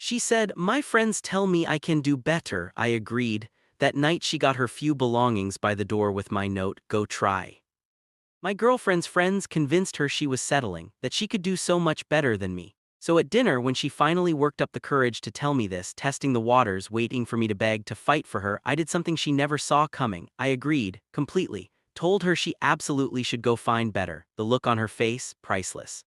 She said, "My friends tell me I can do better." I agreed. That night she got her few belongings by the door with my note, "Go try." My girlfriend's friends convinced her she was settling, that she could do so much better than me. So at dinner, when she finally worked up the courage to tell me this, testing the waters, waiting for me to beg to fight for her, I did something she never saw coming. I agreed, completely. Told her she absolutely should go find better. The look on her face, priceless.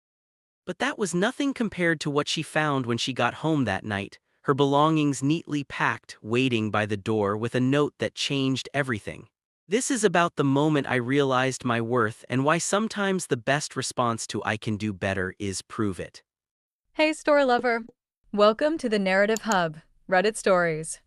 But that was nothing compared to what she found when she got home that night, her belongings neatly packed, waiting by the door with a note that changed everything. This is about the moment I realized my worth and why sometimes the best response to "I can do better" is prove it. Hey, store lover. Welcome to the Narrative Hub, Reddit Stories.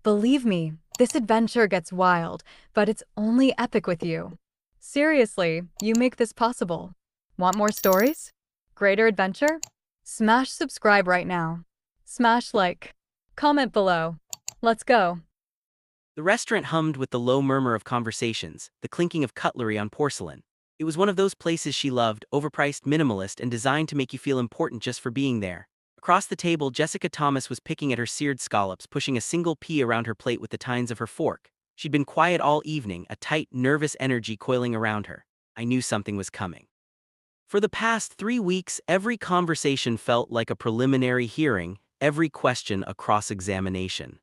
Believe me, this adventure gets wild, but it's only epic with you. Seriously, you make this possible. Want more stories? Greater adventure? Smash subscribe right now. Smash like. Comment below. Let's go. The restaurant hummed with the low murmur of conversations, the clinking of cutlery on porcelain. It was one of those places she loved, overpriced, minimalist, and designed to make you feel important just for being there. Across the table, Jessica Thomas was picking at her seared scallops, pushing a single pea around her plate with the tines of her fork. She'd been quiet all evening, a tight, nervous energy coiling around her. I knew something was coming. For the past 3 weeks, every conversation felt like a preliminary hearing, every question a cross-examination.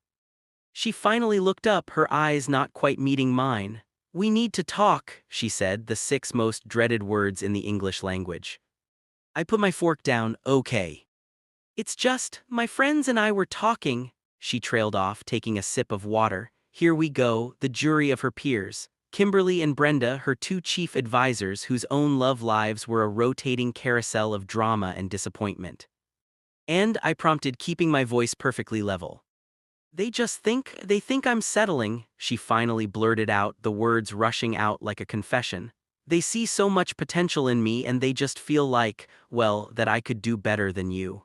She finally looked up, her eyes not quite meeting mine. "We need to talk," she said, the 6 most dreaded words in the English language. I put my fork down. "Okay. It's just, my friends and I were talking," she trailed off, taking a sip of water. Here we go, the jury of her peers. Kimberly and Brenda, her 2 chief advisors whose own love lives were a rotating carousel of drama and disappointment. "And," I prompted, keeping my voice perfectly level. They think I'm settling," she finally blurted out, the words rushing out like a confession. "They see so much potential in me and they just feel like, well, that I could do better than you."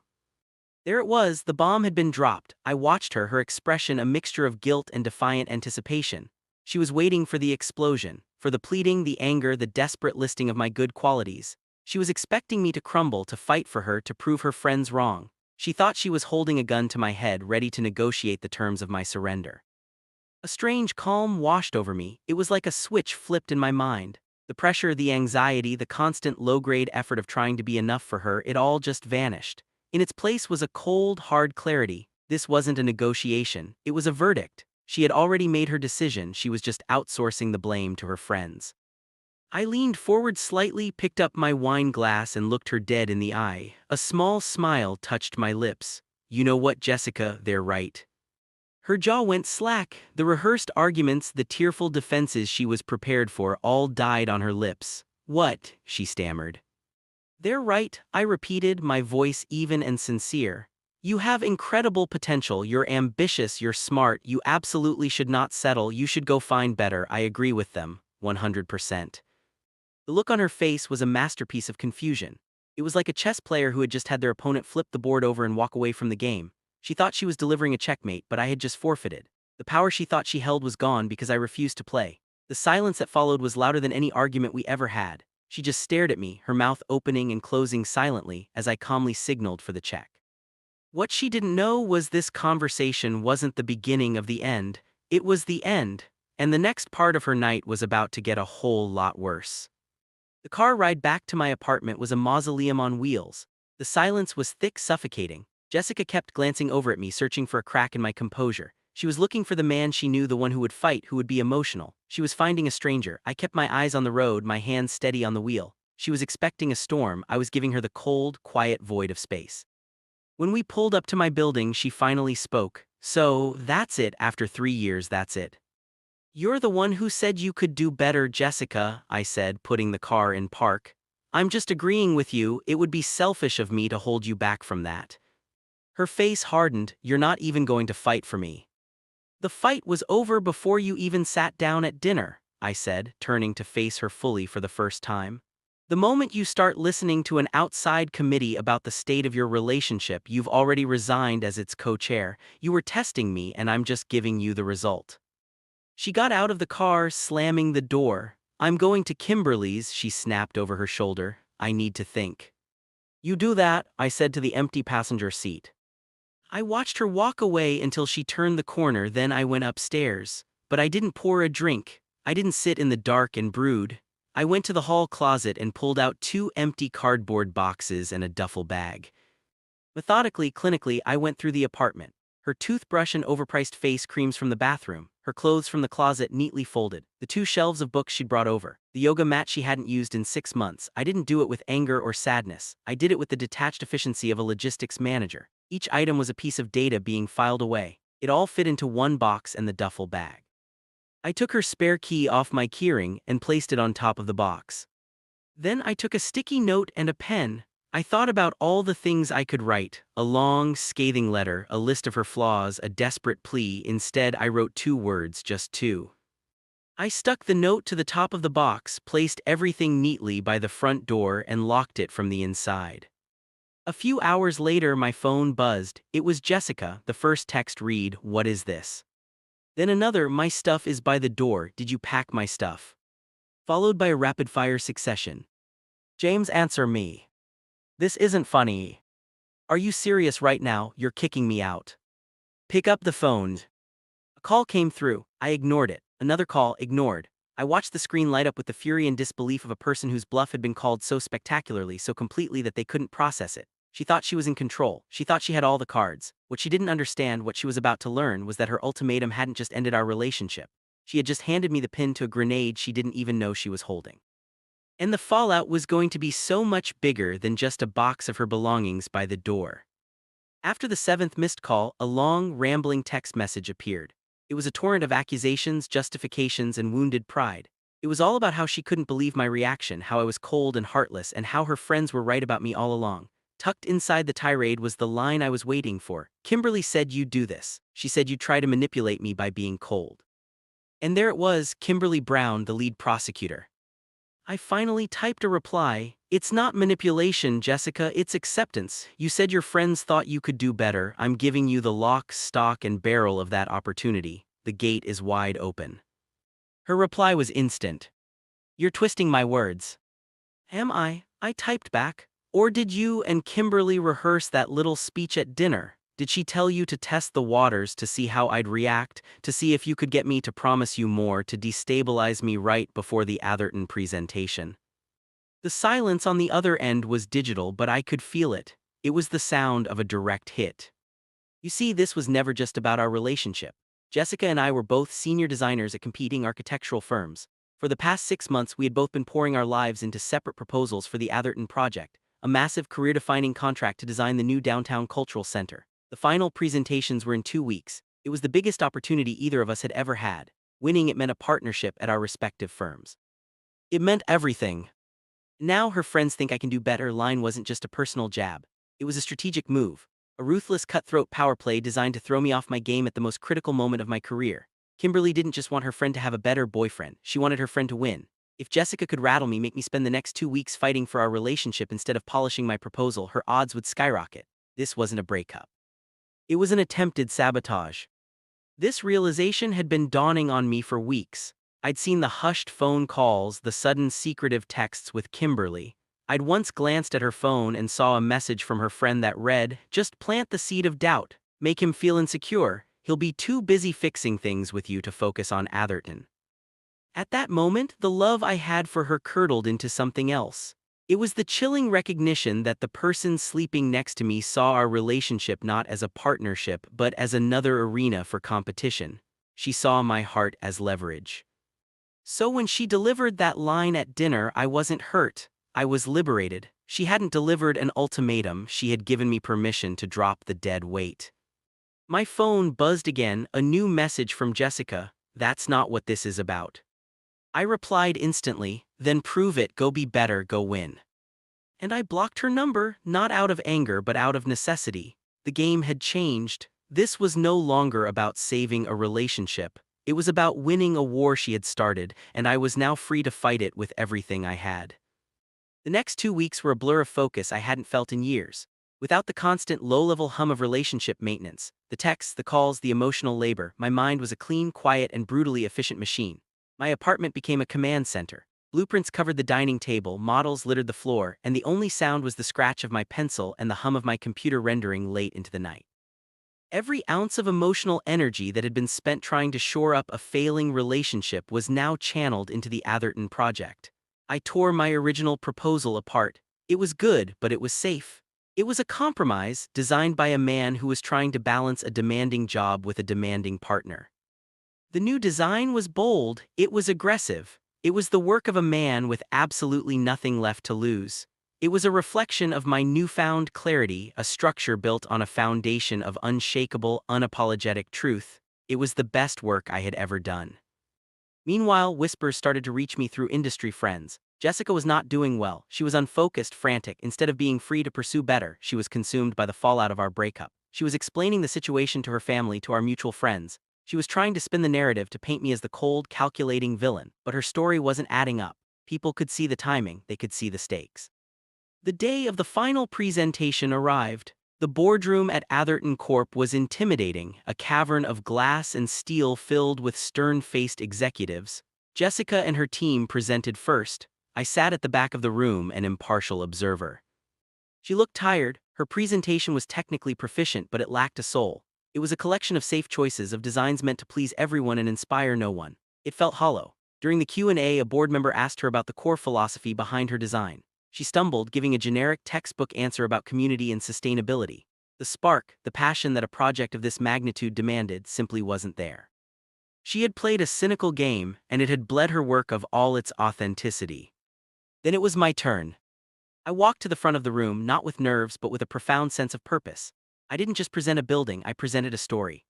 There it was, the bomb had been dropped. I watched her, her expression a mixture of guilt and defiant anticipation. She was waiting for the explosion, for the pleading, the anger, the desperate listing of my good qualities. She was expecting me to crumble, to fight for her, to prove her friends wrong. She thought she was holding a gun to my head, ready to negotiate the terms of my surrender. A strange calm washed over me. It was like a switch flipped in my mind. The pressure, the anxiety, the constant low-grade effort of trying to be enough for her, it all just vanished. In its place was a cold, hard clarity. This wasn't a negotiation. It was a verdict. She had already made her decision. She was just outsourcing the blame to her friends. I leaned forward slightly, picked up my wine glass and looked her dead in the eye. A small smile touched my lips. "You know what, Jessica, they're right." Her jaw went slack. The rehearsed arguments, the tearful defenses she was prepared for, all died on her lips. "What?" she stammered. "They're right," I repeated, my voice even and sincere. "You have incredible potential, you're ambitious, you're smart, you absolutely should not settle, you should go find better." I agree with them, 100%. The look on her face was a masterpiece of confusion. It was like a chess player who had just had their opponent flip the board over and walk away from the game. She thought she was delivering a checkmate, but I had just forfeited. The power she thought she held was gone because I refused to play. The silence that followed was louder than any argument we ever had. She just stared at me, her mouth opening and closing silently as I calmly signaled for the check. What she didn't know was this conversation wasn't the beginning of the end, it was the end, and the next part of her night was about to get a whole lot worse. The car ride back to my apartment was a mausoleum on wheels. The silence was thick, suffocating. Jessica kept glancing over at me, searching for a crack in my composure. She was looking for the man she knew, the one who would fight, who would be emotional. She was finding a stranger. I kept my eyes on the road, my hands steady on the wheel. She was expecting a storm. I was giving her the cold, quiet void of space. When we pulled up to my building, she finally spoke. "So, that's it, after 3 years, that's it." "You're the one who said you could do better, Jessica," I said, putting the car in park. "I'm just agreeing with you, it would be selfish of me to hold you back from that." Her face hardened. "You're not even going to fight for me." "The fight was over before you even sat down at dinner," I said, turning to face her fully for the first time. "The moment you start listening to an outside committee about the state of your relationship, you've already resigned as its co-chair. You were testing me and I'm just giving you the result." She got out of the car, slamming the door. "I'm going to Kimberly's," she snapped over her shoulder. "I need to think." "You do that," I said to the empty passenger seat. I watched her walk away until she turned the corner, then I went upstairs. But I didn't pour a drink. I didn't sit in the dark and brood. I went to the hall closet and pulled out 2 empty cardboard boxes and a duffel bag. Methodically, clinically, I went through the apartment. Her toothbrush and overpriced face creams from the bathroom, her clothes from the closet neatly folded, the 2 shelves of books she'd brought over, the yoga mat she hadn't used in 6 months. I didn't do it with anger or sadness. I did it with the detached efficiency of a logistics manager. Each item was a piece of data being filed away. It all fit into one box and the duffel bag. I took her spare key off my keyring and placed it on top of the box. Then I took a sticky note and a pen. I thought about all the things I could write, a long, scathing letter, a list of her flaws, a desperate plea. Instead, I wrote 2 words, just 2. I stuck the note to the top of the box, placed everything neatly by the front door, and locked it from the inside. A few hours later, my phone buzzed. It was Jessica. The first text read, "What is this?" Then another, "My stuff is by the door. Did you pack my stuff?" Followed by a rapid-fire succession. James, answer me. This isn't funny. Are you serious right now? You're kicking me out. Pick up the phone. A call came through. I ignored it. Another call, ignored. I watched the screen light up with the fury and disbelief of a person whose bluff had been called so spectacularly, so completely that they couldn't process it. She thought she was in control. She thought she had all the cards. What she didn't understand, what she was about to learn, was that her ultimatum hadn't just ended our relationship. She had just handed me the pin to a grenade she didn't even know she was holding. And the fallout was going to be so much bigger than just a box of her belongings by the door. After the 7th missed call, a long, rambling text message appeared. It was a torrent of accusations, justifications, and wounded pride. It was all about how she couldn't believe my reaction, how I was cold and heartless, and how her friends were right about me all along. Tucked inside the tirade was the line I was waiting for. "Kimberly said you'd do this. She said you'd try to manipulate me by being cold." And there it was, Kimberly Brown, the lead prosecutor. I finally typed a reply. "It's not manipulation, Jessica, it's acceptance. You said your friends thought you could do better. I'm giving you the lock, stock, and barrel of that opportunity. The gate is wide open." Her reply was instant. "You're twisting my words." "Am I?" I typed back. "Or did you and Kimberly rehearse that little speech at dinner? Did she tell you to test the waters to see how I'd react, to see if you could get me to promise you more, to destabilize me right before the Atherton presentation?" The silence on the other end was digital, but I could feel it. It was the sound of a direct hit. You see, this was never just about our relationship. Jessica and I were both senior designers at competing architectural firms. For the past 6 months, we had both been pouring our lives into separate proposals for the Atherton project, a massive career-defining contract to design the new downtown cultural center. The final presentations were in 2 weeks. It was the biggest opportunity either of us had ever had. Winning it meant a partnership at our respective firms. It meant everything. "Now her friends think I can do better" line wasn't just a personal jab. It was a strategic move. A ruthless, cutthroat power play designed to throw me off my game at the most critical moment of my career. Kimberly didn't just want her friend to have a better boyfriend. She wanted her friend to win. If Jessica could rattle me, make me spend the next 2 weeks fighting for our relationship instead of polishing my proposal, her odds would skyrocket. This wasn't a breakup. It was an attempted sabotage. This realization had been dawning on me for weeks. I'd seen the hushed phone calls, the sudden secretive texts with Kimberly. I'd once glanced at her phone and saw a message from her friend that read, "Just plant the seed of doubt. Make him feel insecure. He'll be too busy fixing things with you to focus on Atherton." At that moment, the love I had for her curdled into something else. It was the chilling recognition that the person sleeping next to me saw our relationship not as a partnership but as another arena for competition. She saw my heart as leverage. So when she delivered that line at dinner, I wasn't hurt. I was liberated. She hadn't delivered an ultimatum, she had given me permission to drop the dead weight. My phone buzzed again, a new message from Jessica. "That's not what this is about." I replied instantly, "Then prove it, go be better, go win." And I blocked her number, not out of anger but out of necessity. The game had changed. This was no longer about saving a relationship. It was about winning a war she had started, and I was now free to fight it with everything I had. The next 2 weeks were a blur of focus I hadn't felt in years. Without the constant low-level hum of relationship maintenance, the texts, the calls, the emotional labor, my mind was a clean, quiet, and brutally efficient machine. My apartment became a command center. Blueprints covered the dining table, models littered the floor, and the only sound was the scratch of my pencil and the hum of my computer rendering late into the night. Every ounce of emotional energy that had been spent trying to shore up a failing relationship was now channeled into the Atherton project. I tore my original proposal apart. It was good, but it was safe. It was a compromise designed by a man who was trying to balance a demanding job with a demanding partner. The new design was bold, it was aggressive. It was the work of a man with absolutely nothing left to lose. It was a reflection of my newfound clarity, a structure built on a foundation of unshakable, unapologetic truth. It was the best work I had ever done. Meanwhile, whispers started to reach me through industry friends. Jessica was not doing well. She was unfocused, frantic. Instead of being free to pursue better, she was consumed by the fallout of our breakup. She was explaining the situation to her family, to our mutual friends. She was trying to spin the narrative to paint me as the cold, calculating villain, but her story wasn't adding up. People could see the timing, they could see the stakes. The day of the final presentation arrived. The boardroom at Atherton Corp was intimidating, a cavern of glass and steel filled with stern-faced executives. Jessica and her team presented first. I sat at the back of the room, an impartial observer. She looked tired. Her presentation was technically proficient, but it lacked a soul. It was a collection of safe choices, of designs meant to please everyone and inspire no one. It felt hollow. During the Q&A, a board member asked her about the core philosophy behind her design. She stumbled, giving a generic textbook answer about community and sustainability. The spark, the passion that a project of this magnitude demanded, simply wasn't there. She had played a cynical game, and it had bled her work of all its authenticity. Then it was my turn. I walked to the front of the room, not with nerves but with a profound sense of purpose. I didn't just present a building, I presented a story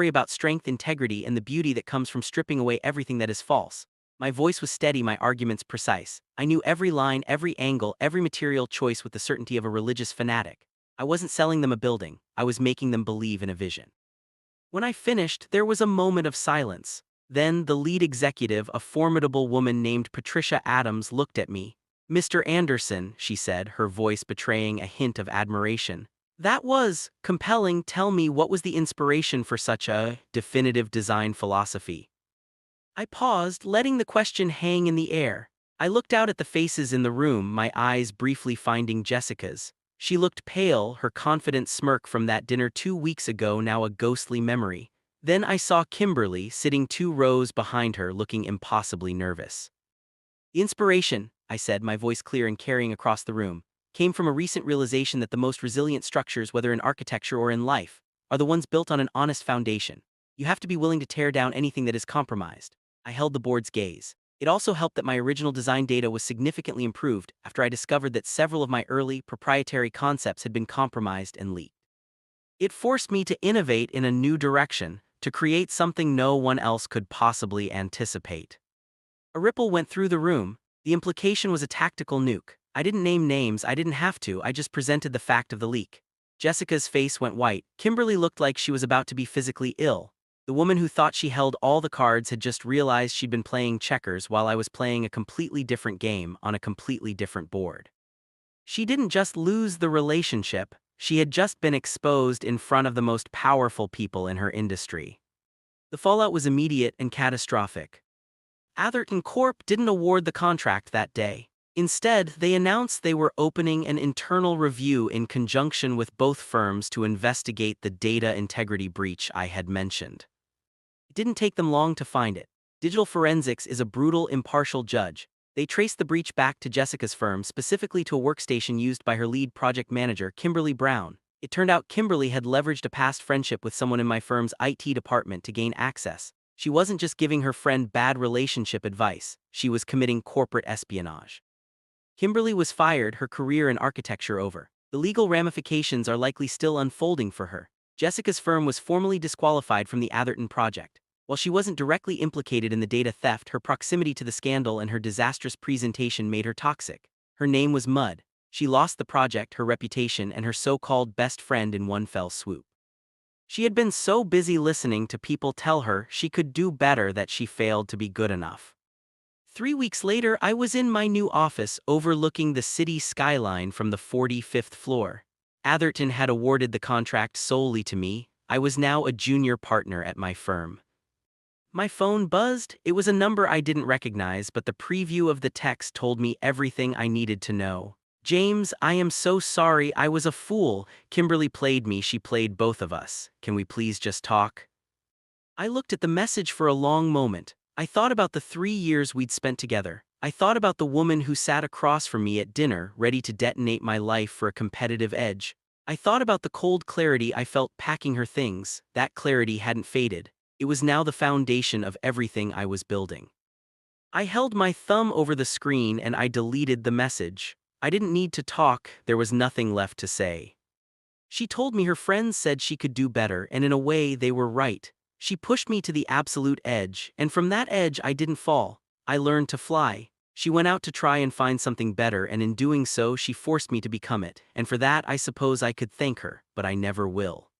about strength, integrity, and the beauty that comes from stripping away everything that is false. My voice was steady, my arguments precise. I knew every line, every angle, every material choice with the certainty of a religious fanatic. I wasn't selling them a building, I was making them believe in a vision. When I finished, there was a moment of silence. Then the lead executive, a formidable woman named Patricia Adams, looked at me. "Mr. Anderson," she said, her voice betraying a hint of admiration. "That was compelling. Tell me, what was the inspiration for such a definitive design philosophy?" I paused, letting the question hang in the air. I looked out at the faces in the room, my eyes briefly finding Jessica's. She looked pale, her confident smirk from that dinner 2 weeks ago now a ghostly memory. Then I saw Kimberly, sitting 2 rows behind her, looking impossibly nervous. "The inspiration," I said, my voice clear and carrying across the room, "came from a recent realization that the most resilient structures, whether in architecture or in life, are the ones built on an honest foundation. You have to be willing to tear down anything that is compromised." I held the board's gaze. It also helped that my original design data was significantly improved after I discovered that several of my early, proprietary concepts had been compromised and leaked. It forced me to innovate in a new direction, to create something no one else could possibly anticipate. A ripple went through the room. The implication was a tactical nuke. I didn't name names, I didn't have to, I just presented the fact of the leak. Jessica's face went white. Kimberly looked like she was about to be physically ill. The woman who thought she held all the cards had just realized she'd been playing checkers while I was playing a completely different game on a completely different board. She didn't just lose the relationship, she had just been exposed in front of the most powerful people in her industry. The fallout was immediate and catastrophic. Atherton Corp didn't award the contract that day. Instead, they announced they were opening an internal review in conjunction with both firms to investigate the data integrity breach I had mentioned. It didn't take them long to find it. Digital forensics is a brutal, impartial judge. They traced the breach back to Jessica's firm, specifically to a workstation used by her lead project manager, Kimberly Brown. It turned out Kimberly had leveraged a past friendship with someone in my firm's IT department to gain access. She wasn't just giving her friend bad relationship advice, she was committing corporate espionage. Kimberly was fired, her career in architecture over. The legal ramifications are likely still unfolding for her. Jessica's firm was formally disqualified from the Atherton project. While she wasn't directly implicated in the data theft, her proximity to the scandal and her disastrous presentation made her toxic. Her name was mud. She lost the project, her reputation, and her so-called best friend in one fell swoop. She had been so busy listening to people tell her she could do better that she failed to be good enough. 3 weeks later, I was in my new office overlooking the city skyline from the 45th floor. Atherton had awarded the contract solely to me. I was now a junior partner at my firm. My phone buzzed. It was a number I didn't recognize, but the preview of the text told me everything I needed to know. James, I am so sorry, I was a fool. Kimberly played me, she played both of us. Can we please just talk? I looked at the message for a long moment. I thought about the 3 years we'd spent together. I thought about the woman who sat across from me at dinner, ready to detonate my life for a competitive edge. I thought about the cold clarity I felt packing her things. That clarity hadn't faded. It was now the foundation of everything I was building. I held my thumb over the screen and I deleted the message. I didn't need to talk, there was nothing left to say. She told me her friends said she could do better, and in a way, they were right. She pushed me to the absolute edge, and from that edge, I didn't fall. I learned to fly. She went out to try and find something better, and in doing so, she forced me to become it. And for that, I suppose I could thank her, but I never will.